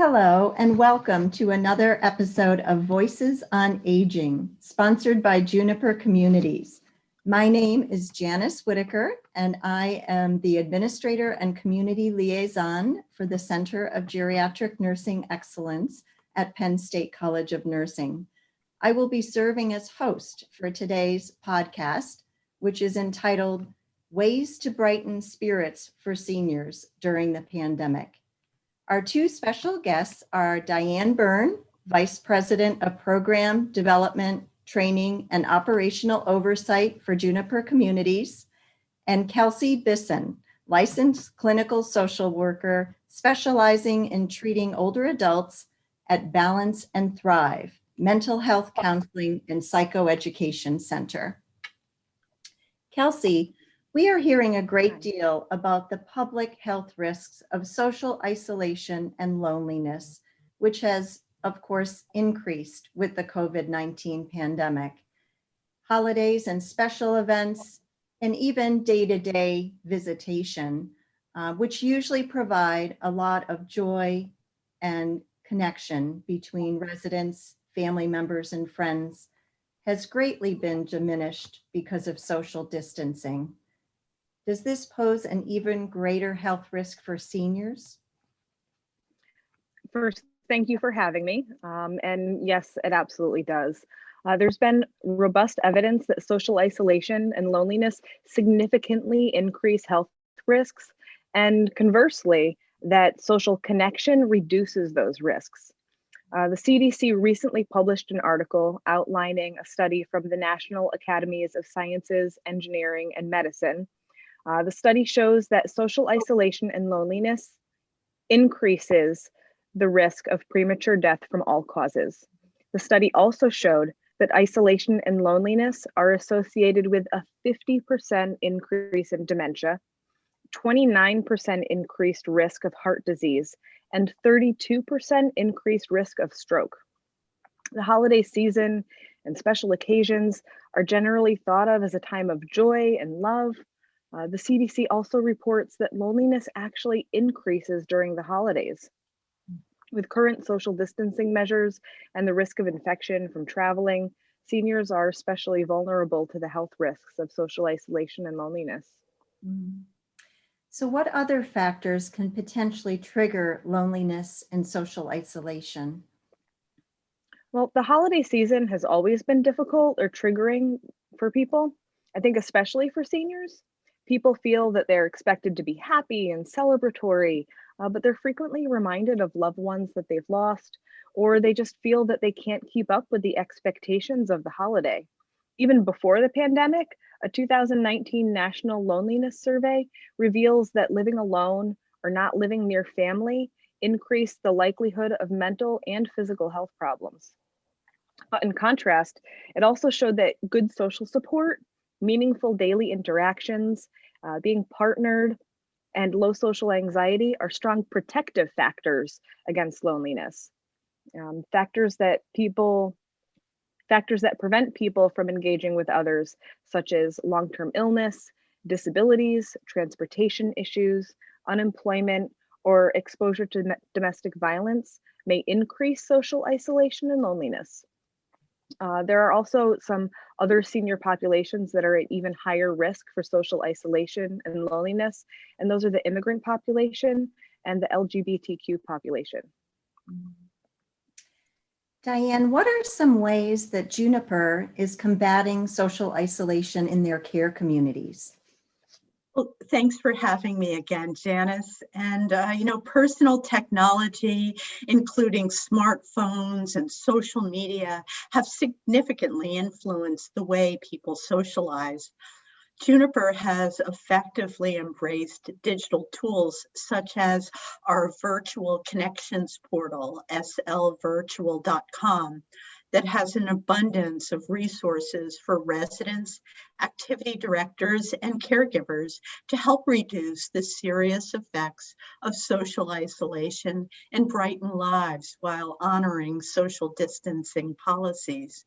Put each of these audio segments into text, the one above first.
Hello, and welcome to another episode of Voices on Aging, sponsored by Juniper Communities. My name is Janice Whitaker, and I am the Administrator and Community Liaison for the Center of Geriatric Nursing Excellence at Penn State College of Nursing. I will be serving as host for today's podcast, which is entitled Ways to Brighten Spirits for Seniors During the Pandemic. Our two special guests are Diane Byrne, Vice President of Program Development, Training, and Operational Oversight for Juniper Communities, and Kelsey Bisson, Licensed Clinical Social Worker specializing in treating older adults at Balance and Thrive, Mental Health Counseling and Psychoeducation Center. Kelsey, we are hearing a great deal about the public health risks of social isolation and loneliness, which has, of course, increased with the COVID-19 pandemic. Holidays and special events, and even day-to-day visitation, which usually provide a lot of joy and connection between residents, family members, and friends, has greatly been diminished because of social distancing. Does this pose an even greater health risk for seniors? First, thank you for having me. And yes, it absolutely does. There's been robust evidence that social isolation and loneliness significantly increase health risks, and conversely, that social connection reduces those risks. The CDC recently published an article outlining a study from the National Academies of Sciences, Engineering, and Medicine. The study shows that social isolation and loneliness increases the risk of premature death from all causes. The study also showed that isolation and loneliness are associated with a 50% increase in dementia, 29% increased risk of heart disease, and 32% increased risk of stroke. The holiday season and special occasions are generally thought of as a time of joy and love. The CDC also reports that loneliness actually increases during the holidays. With current social distancing measures and the risk of infection from traveling, seniors are especially vulnerable to the health risks of social isolation and loneliness. So what other factors can potentially trigger loneliness and social isolation? Well, the holiday season has always been difficult or triggering for people. I think especially for seniors. People feel that they're expected to be happy and celebratory, but they're frequently reminded of loved ones that they've lost, or they just feel that they can't keep up with the expectations of the holiday. Even before the pandemic, a 2019 National Loneliness Survey reveals that living alone or not living near family increased the likelihood of mental and physical health problems. But in contrast, it also showed that good social support, meaningful daily interactions, being partnered, and low social anxiety are strong protective factors against loneliness. Factors that prevent people from engaging with others, such as long-term illness, disabilities, transportation issues, unemployment, or exposure to domestic violence, may increase social isolation and loneliness. There are also some other senior populations that are at even higher risk for social isolation and loneliness, and those are the immigrant population and the LGBTQ population. Diane, what are some ways that Juniper is combating social isolation in their care communities? Well, thanks for having me again, Janice. And, personal technology, including smartphones and social media, have significantly influenced the way people socialize. Juniper has effectively embraced digital tools such as our virtual connections portal, slvirtual.com, that has an abundance of resources for residents, activity directors, and caregivers to help reduce the serious effects of social isolation and brighten lives while honoring social distancing policies.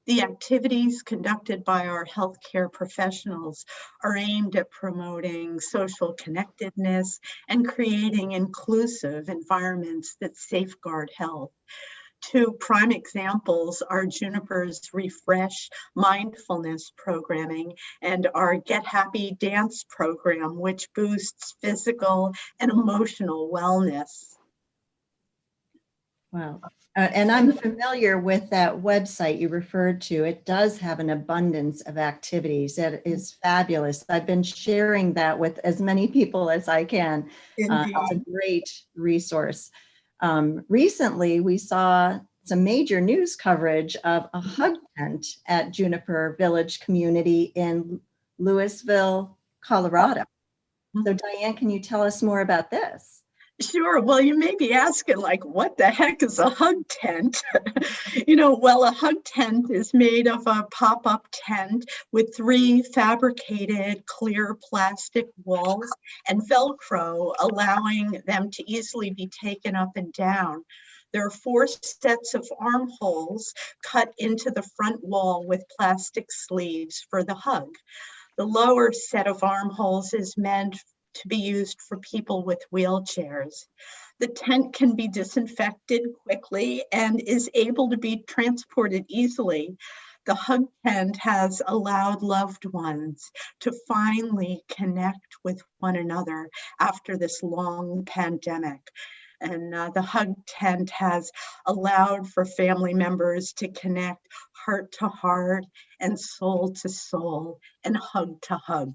The activities conducted by our healthcare professionals are aimed at promoting social connectedness and creating inclusive environments that safeguard health. Two prime examples are Juniper's Refresh mindfulness programming and our Get Happy Dance program, which boosts physical and emotional wellness. Wow. And I'm familiar with that website you referred to. It does have an abundance of activities. That is fabulous. I've been sharing that with as many people as I can. It's a great resource. Recently, we saw some major news coverage of a hug tent at Juniper Village Community in Louisville, Colorado. So Diane, can you tell us more about this? Sure. Well, you may be asking, like, what the heck is a hug tent? Well, a hug tent is made of a pop-up tent with 3 fabricated clear plastic walls and Velcro, allowing them to easily be taken up and down. There are 4 sets of armholes cut into the front wall with plastic sleeves for the hug. The lower set of armholes is meant to be used for people with wheelchairs. The tent can be disinfected quickly and is able to be transported easily. The hug tent has allowed loved ones to finally connect with one another after this long pandemic. And the hug tent has allowed for family members to connect heart to heart and soul to soul and hug to hug.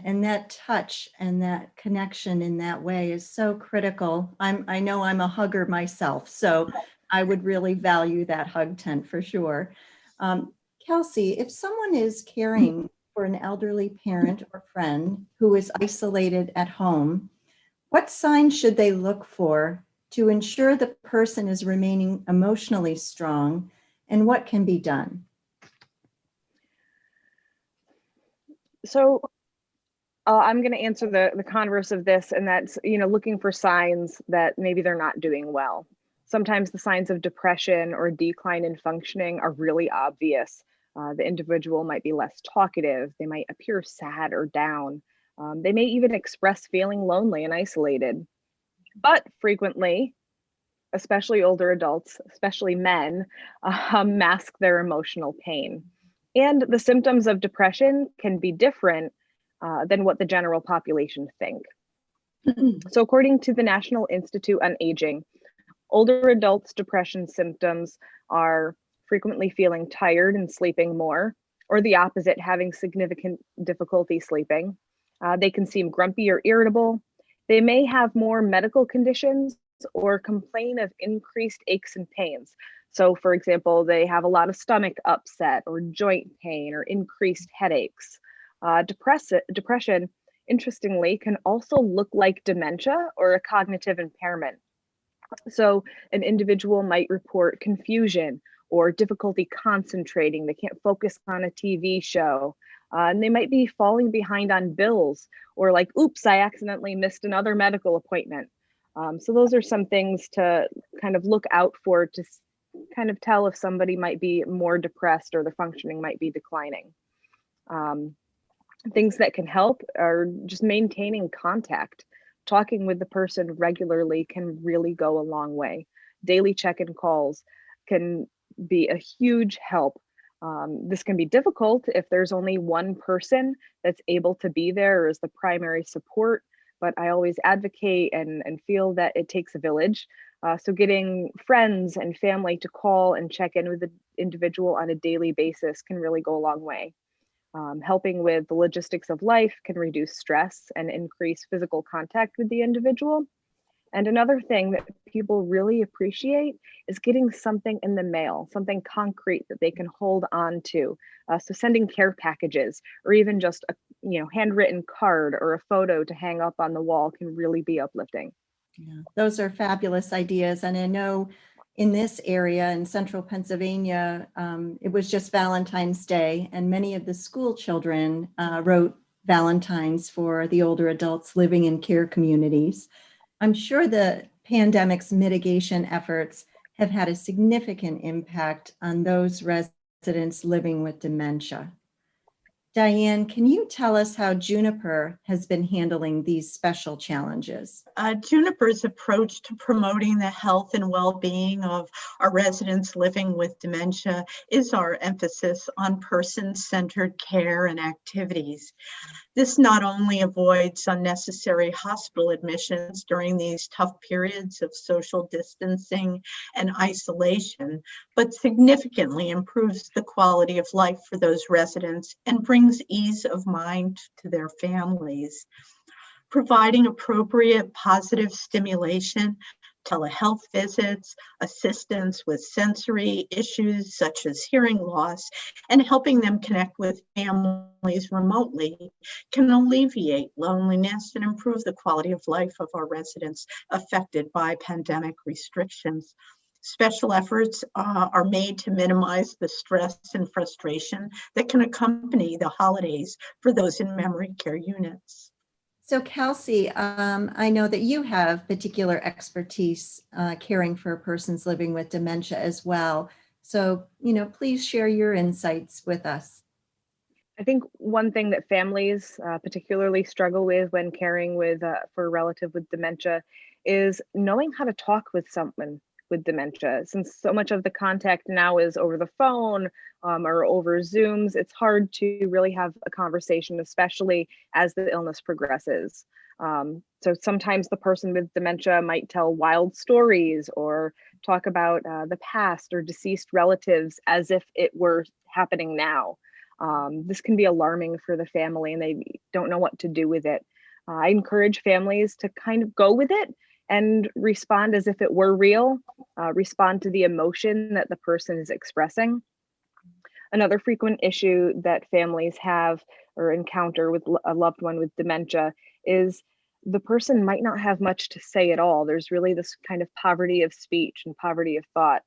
And that touch and that connection in that way is so critical. I know I'm a hugger myself, so I would really value that hug tent for sure. Kelsey, if someone is caring for an elderly parent or friend who is isolated at home, what signs should they look for to ensure the person is remaining emotionally strong, and what can be done? So I'm going to answer the converse of this, and that's, looking for signs that maybe they're not doing well. Sometimes the signs of depression or decline in functioning are really obvious. The individual might be less talkative. They might appear sad or down. They may even express feeling lonely and isolated. But frequently, especially older adults, especially men, mask their emotional pain. And the symptoms of depression can be different than what the general population think. So according to the National Institute on Aging, older adults' depression symptoms are frequently feeling tired and sleeping more, or the opposite, having significant difficulty sleeping. They can seem grumpy or irritable. They may have more medical conditions or complain of increased aches and pains. So for example, they have a lot of stomach upset or joint pain or increased headaches. Depression, interestingly, can also look like dementia or a cognitive impairment. So an individual might report confusion or difficulty concentrating. They can't focus on a TV show. And they might be falling behind on bills, or like, oops, I accidentally missed another medical appointment. So those are some things to kind of look out for to kind of tell if somebody might be more depressed or the functioning might be declining. Things that can help are just maintaining contact. Talking with the person regularly can really go a long way. Daily check-in calls can be a huge help. This can be difficult if there's only one person that's able to be there or is the primary support, but I always advocate and feel that it takes a village. So getting friends and family to call and check in with the individual on a daily basis can really go a long way. Helping with the logistics of life can reduce stress and increase physical contact with the individual. And another thing that people really appreciate is getting something in the mail, something concrete that they can hold on to. So sending care packages or even just a handwritten card or a photo to hang up on the wall can really be uplifting. Yeah, those are fabulous ideas. And I know in this area in central Pennsylvania, it was just Valentine's Day, and many of the school children wrote Valentines for the older adults living in care communities. I'm sure the pandemic's mitigation efforts have had a significant impact on those residents residents living with dementia. Diane, can you tell us how Juniper has been handling these special challenges? Juniper's approach to promoting the health and well-being of our residents living with dementia is our emphasis on person-centered care and activities. This not only avoids unnecessary hospital admissions during these tough periods of social distancing and isolation, but significantly improves the quality of life for those residents and brings ease of mind to their families. Providing appropriate positive stimulation, telehealth visits, assistance with sensory issues such as hearing loss, and helping them connect with families remotely can alleviate loneliness and improve the quality of life of our residents affected by pandemic restrictions. Special efforts are made to minimize the stress and frustration that can accompany the holidays for those in memory care units. So Kelsey, I know that you have particular expertise caring for persons living with dementia as well. So, please share your insights with us. I think one thing that families particularly struggle with when caring for a relative with dementia is knowing how to talk with someone with dementia. Since so much of the contact now is over the phone or over Zooms, it's hard to really have a conversation, especially as the illness progresses. So sometimes the person with dementia might tell wild stories or talk about the past or deceased relatives as if it were happening now. This can be alarming for the family and they don't know what to do with it. I encourage families to kind of go with it and respond as if it were real, respond to the emotion that the person is expressing. Another frequent issue that families have or encounter with a loved one with dementia is the person might not have much to say at all. There's really this kind of poverty of speech and poverty of thought.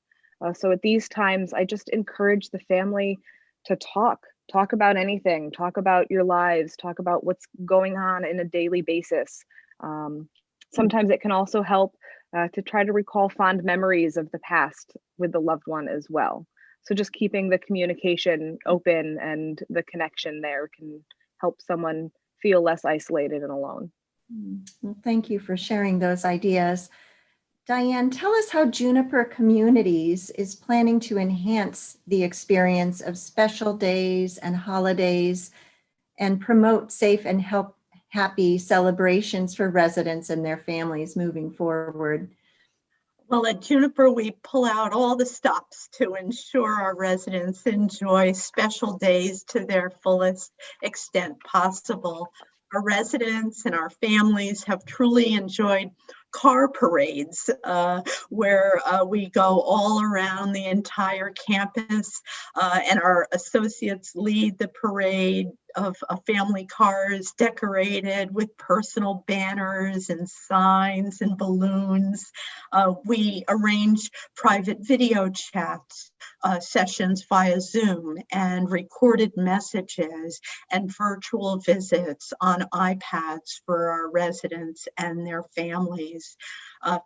So at these times, I just encourage the family to talk about anything, talk about your lives, talk about what's going on in a daily basis. Sometimes it can also help to try to recall fond memories of the past with the loved one as well. So just keeping the communication open and the connection there can help someone feel less isolated and alone. Well, thank you for sharing those ideas. Diane, tell us how Juniper Communities is planning to enhance the experience of special days and holidays and promote safe and happy celebrations for residents and their families moving forward. Well, at Juniper, we pull out all the stops to ensure our residents enjoy special days to their fullest extent possible. Our residents and our families have truly enjoyed car parades where we go all around the entire campus and our associates lead the parade of family cars decorated with personal banners and signs and balloons. We arrange private video chats sessions via Zoom and recorded messages and virtual visits on iPads for our residents and their families.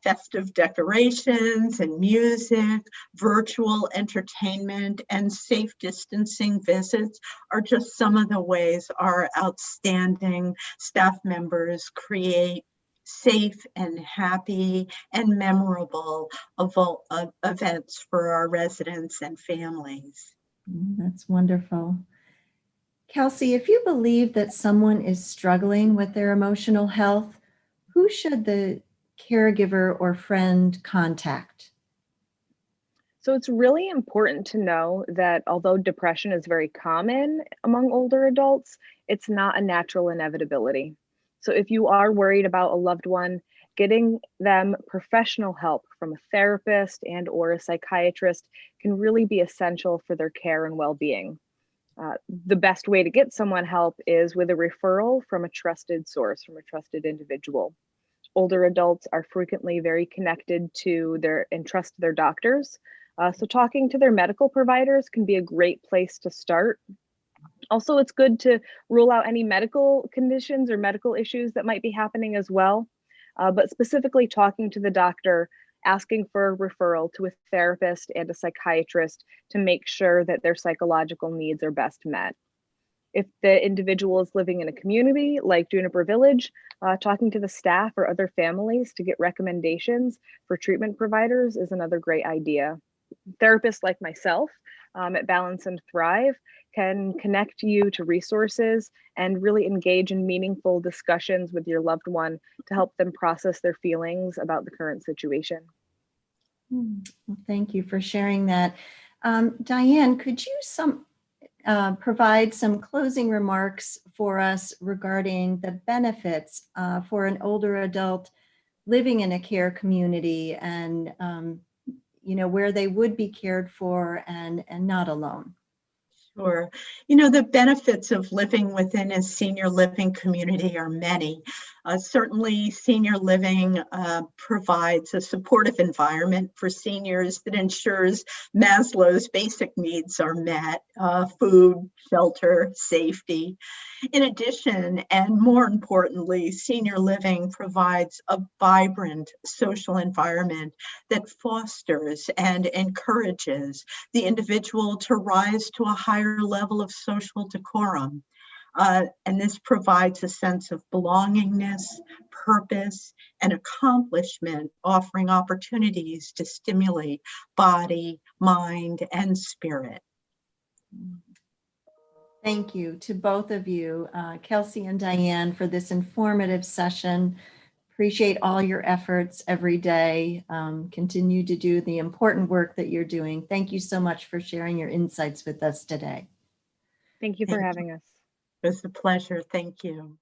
Festive decorations and music, virtual entertainment, and safe distancing visits are just some of the ways our outstanding staff members create safe and happy and memorable events for our residents and families. That's wonderful. Kelsey, if you believe that someone is struggling with their emotional health, who should the caregiver or friend contact? So it's really important to know that although depression is very common among older adults, it's not a natural inevitability. So if you are worried about a loved one, getting them professional help from a therapist and or a psychiatrist can really be essential for their care and well-being. The best way to get someone help is with a referral from a trusted source, from a trusted individual. Older adults are frequently very connected to and trust their doctors. So talking to their medical providers can be a great place to start. Also, it's good to rule out any medical conditions or medical issues that might be happening as well. But specifically talking to the doctor asking for a referral to a therapist and a psychiatrist to make sure that their psychological needs are best met. If the individual is living in a community like Juniper Village, talking to the staff or other families to get recommendations for treatment providers is another great idea. Therapists like myself at Balance and Thrive can connect you to resources and really engage in meaningful discussions with your loved one to help them process their feelings about the current situation. Well, thank you for sharing that. Diane, could you provide some closing remarks for us regarding the benefits for an older adult living in a care community and where they would be cared for and not alone? Sure. You know, the benefits of living within a senior living community are many. Certainly, senior living provides a supportive environment for seniors that ensures Maslow's basic needs are met, food, shelter, safety. In addition, and more importantly, senior living provides a vibrant social environment that fosters and encourages the individual to rise to a higher level of social decorum. And this provides a sense of belongingness, purpose, and accomplishment, offering opportunities to stimulate body, mind, and spirit. Thank you to both of you, Kelsey and Diane, for this informative session. Appreciate all your efforts every day. Continue to do the important work that you're doing. Thank you so much for sharing your insights with us today. Thank you for having us. It was a pleasure. Thank you.